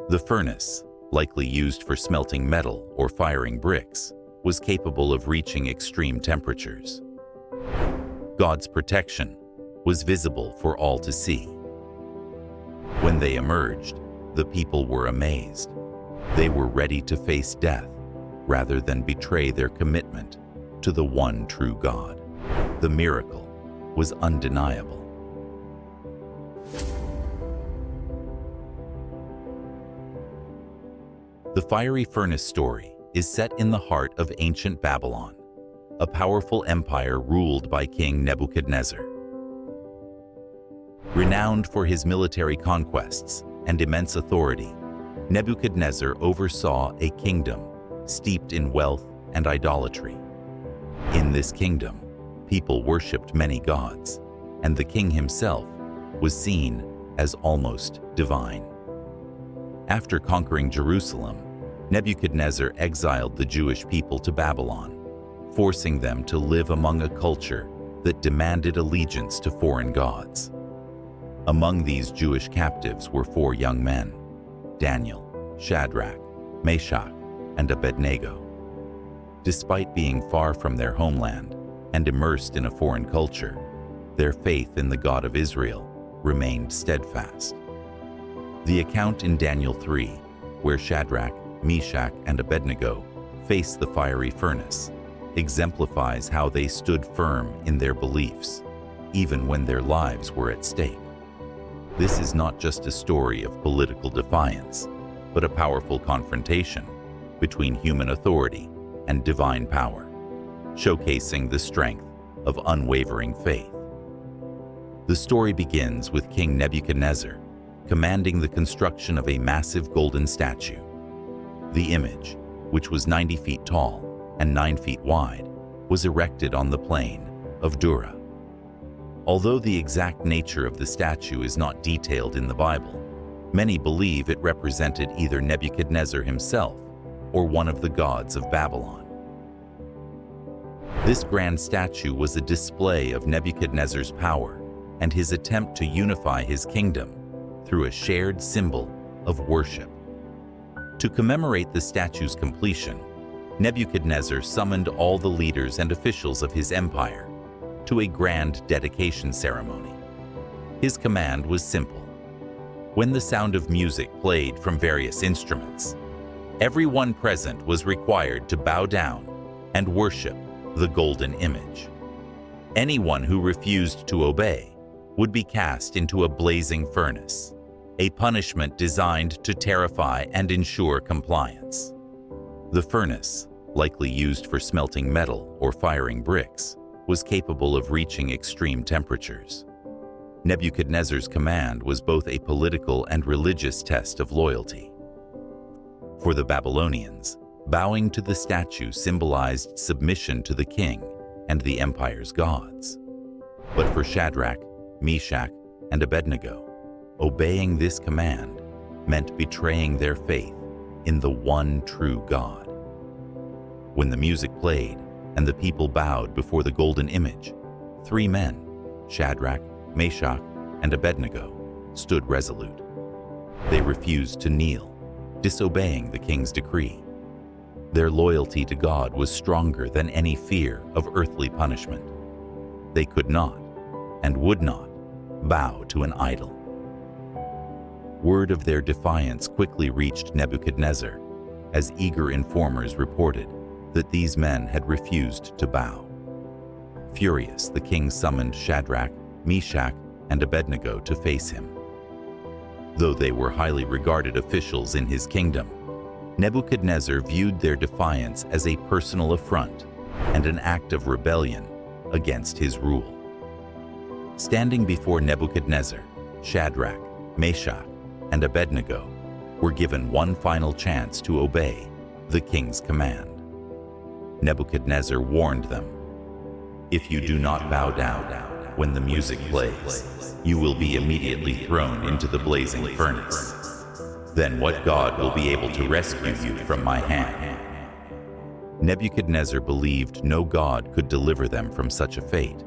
The furnace, likely used for smelting metal or firing bricks, was capable of reaching extreme temperatures. God's protection was visible for all to see. When they emerged, the people were amazed. They were ready to face death rather than betray their commitment to the one true God. The miracle was undeniable. The fiery furnace story is set in the heart of ancient Babylon, a powerful empire ruled by King Nebuchadnezzar. Renowned for his military conquests and immense authority, Nebuchadnezzar oversaw a kingdom steeped in wealth and idolatry. In this kingdom, people worshipped many gods, and the king himself was seen as almost divine. After conquering Jerusalem, Nebuchadnezzar exiled the Jewish people to Babylon, forcing them to live among a culture that demanded allegiance to foreign gods. Among these Jewish captives were 4 young men: Daniel, Shadrach, Meshach, and Abednego. Despite being far from their homeland and immersed in a foreign culture, their faith in the God of Israel remained steadfast. The account in Daniel 3, where Shadrach, Meshach, and Abednego faced the fiery furnace, exemplifies how they stood firm in their beliefs, even when their lives were at stake. This is not just a story of political defiance, but a powerful confrontation between human authority and divine power, showcasing the strength of unwavering faith. The story begins with King Nebuchadnezzar commanding the construction of a massive golden statue. The image, which was 90 feet tall and 9 feet wide, was erected on the plain of Dura. Although the exact nature of the statue is not detailed in the Bible, many believe it represented either Nebuchadnezzar himself or one of the gods of Babylon. This grand statue was a display of Nebuchadnezzar's power and his attempt to unify his kingdom through a shared symbol of worship. To commemorate the statue's completion, Nebuchadnezzar summoned all the leaders and officials of his empire to a grand dedication ceremony. His command was simple. When the sound of music played from various instruments, everyone present was required to bow down and worship the golden image. Anyone who refused to obey would be cast into a blazing furnace, a punishment designed to terrify and ensure compliance. The furnace, likely used for smelting metal or firing bricks, was capable of reaching extreme temperatures. Nebuchadnezzar's command was both a political and religious test of loyalty. For the Babylonians, bowing to the statue symbolized submission to the king and the empire's gods. But for Shadrach, Meshach, and Abednego, obeying this command meant betraying their faith in the one true God. When the music played and the people bowed before the golden image, 3 men, Shadrach, Meshach, and Abednego, stood resolute. They refused to kneel, disobeying the king's decree. Their loyalty to God was stronger than any fear of earthly punishment. They could not and would not bow to an idol. Word of their defiance quickly reached Nebuchadnezzar, as eager informers reported that these men had refused to bow. Furious, the king summoned Shadrach, Meshach, and Abednego to face him. Though they were highly regarded officials in his kingdom, Nebuchadnezzar viewed their defiance as a personal affront and an act of rebellion against his rule. Standing before Nebuchadnezzar, Shadrach, Meshach, and Abednego were given one final chance to obey the king's command. Nebuchadnezzar warned them, "If you do not bow down when the music plays, you will be immediately thrown into the blazing furnace. Then what God will be able to rescue you from my hand?" Nebuchadnezzar believed no God could deliver them from such a fate,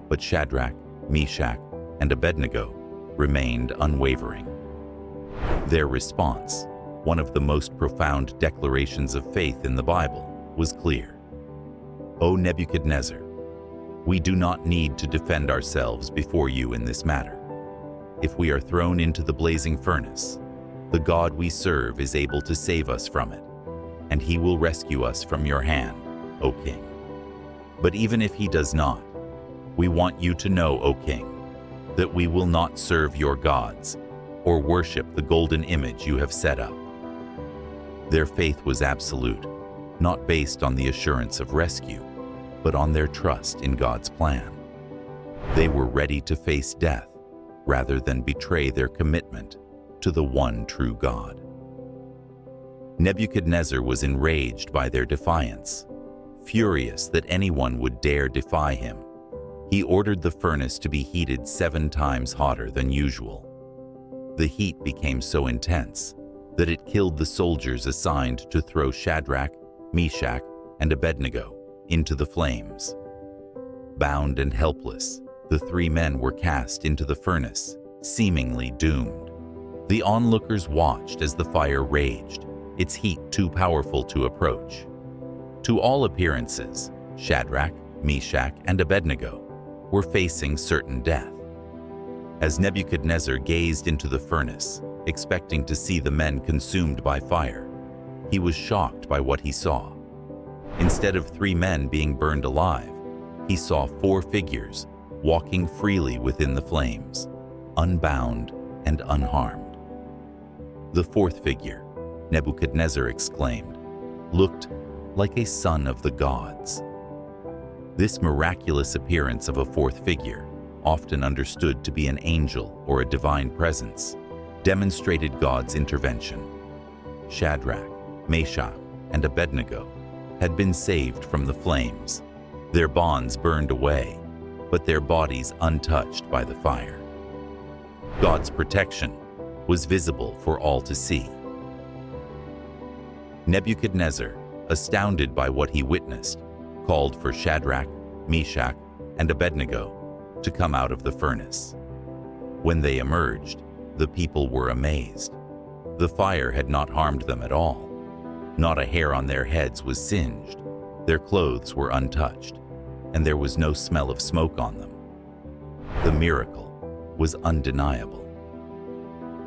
but Shadrach, Meshach, and Abednego remained unwavering. Their response one of the most profound declarations of faith in the Bible, was clear. O Nebuchadnezzar, we do not need to defend ourselves before you in this matter. If we are thrown into the blazing furnace, the God we serve is able to save us from it, and he will rescue us from your hand, O king. But even if he does not, we want you to know, O king, that we will not serve your gods or worship the golden image you have set up. Their faith was absolute, not based on the assurance of rescue, but on their trust in God's plan. They were ready to face death rather than betray their commitment to the one true God. Nebuchadnezzar was enraged by their defiance. Furious that anyone would dare defy him, he ordered the furnace to be heated 7 times hotter than usual. The heat became so intense that it killed the soldiers assigned to throw Shadrach, Meshach, and Abednego into the flames. Bound and helpless, the 3 men were cast into the furnace, seemingly doomed. The onlookers watched as the fire raged, its heat too powerful to approach. To all appearances, Shadrach, Meshach, and Abednego were facing certain death. As Nebuchadnezzar gazed into the furnace, expecting to see the men consumed by fire, he was shocked by what he saw. Instead of 3 men being burned alive, he saw 4 figures walking freely within the flames, unbound and unharmed. The 4th figure, Nebuchadnezzar exclaimed, looked like a son of the gods. This miraculous appearance of a 4th figure, often understood to be an angel or a divine presence, demonstrated God's intervention. Shadrach, Meshach, and Abednego had been saved from the flames, their bonds burned away, but their bodies untouched by the fire. God's protection was visible for all to see. Nebuchadnezzar, astounded by what he witnessed, called for Shadrach, Meshach, and Abednego to come out of the furnace. When they emerged, the people were amazed. The fire had not harmed them at all. Not a hair on their heads was singed, their clothes were untouched, and there was no smell of smoke on them. The miracle was undeniable.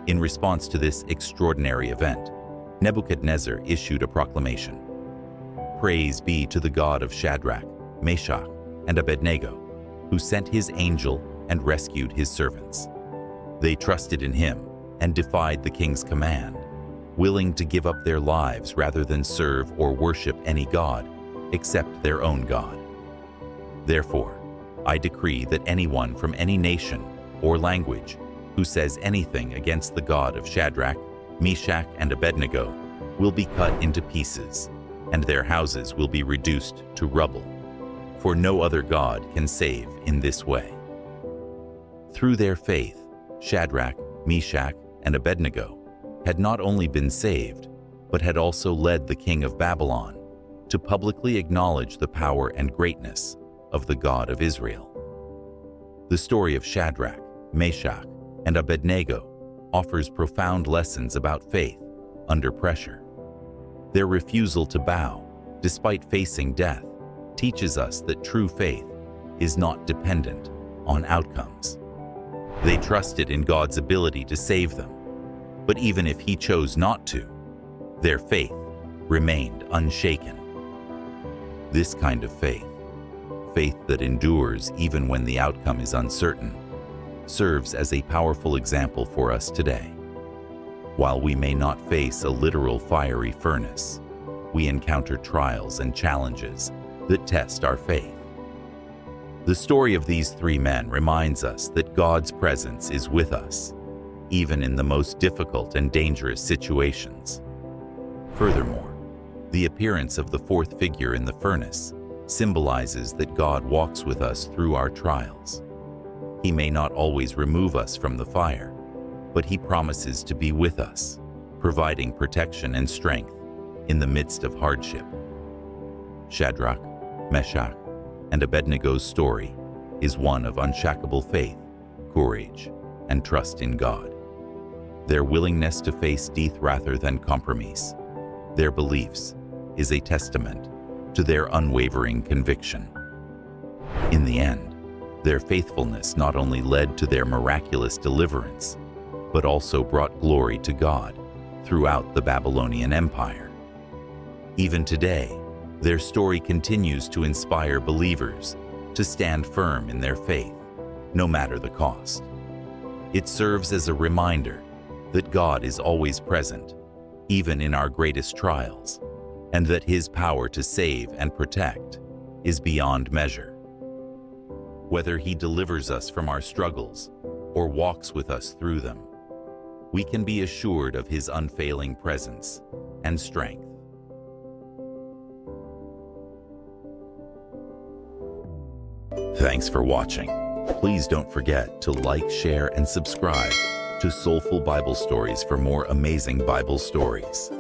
In response to this extraordinary event, Nebuchadnezzar issued a proclamation. Praise be to the God of Shadrach, Meshach, and Abednego, who sent his angel and rescued his servants. They trusted in him and defied the king's command, willing to give up their lives rather than serve or worship any god except their own God. Therefore, I decree that anyone from any nation or language who says anything against the God of Shadrach, Meshach, and Abednego will be cut into pieces, and their houses will be reduced to rubble, for no other God can save in this way. Through their faith, Shadrach, Meshach, and Abednego had not only been saved, but had also led the king of Babylon to publicly acknowledge the power and greatness of the God of Israel. The story of Shadrach, Meshach, and Abednego offers profound lessons about faith under pressure. Their refusal to bow, despite facing death, teaches us that true faith is not dependent on outcomes. They trusted in God's ability to save them, but even if he chose not to, their faith remained unshaken. This kind of faith that endures even when the outcome is uncertain, serves as a powerful example for us today. While we may not face a literal fiery furnace, we encounter trials and challenges that test our faith. The story of these 3 men reminds us that God's presence is with us, even in the most difficult and dangerous situations. Furthermore, the appearance of the 4th figure in the furnace symbolizes that God walks with us through our trials. He may not always remove us from the fire, but he promises to be with us, providing protection and strength in the midst of hardship. Shadrach, Meshach, and Abednego's story is one of unshakable faith, courage, and trust in God. their willingness to face death rather than compromise, their beliefs, is a testament to their unwavering conviction. In the end, their faithfulness not only led to their miraculous deliverance, but also brought glory to God throughout the Babylonian Empire. Even today, their story continues to inspire believers to stand firm in their faith, no matter the cost. It serves as a reminder that God is always present, even in our greatest trials, and that His power to save and protect is beyond measure. Whether He delivers us from our struggles or walks with us through them, we can be assured of His unfailing presence and strength. Thanks for watching. Please don't forget to like, share, and subscribe to Soulful Bible Stories for more amazing Bible stories.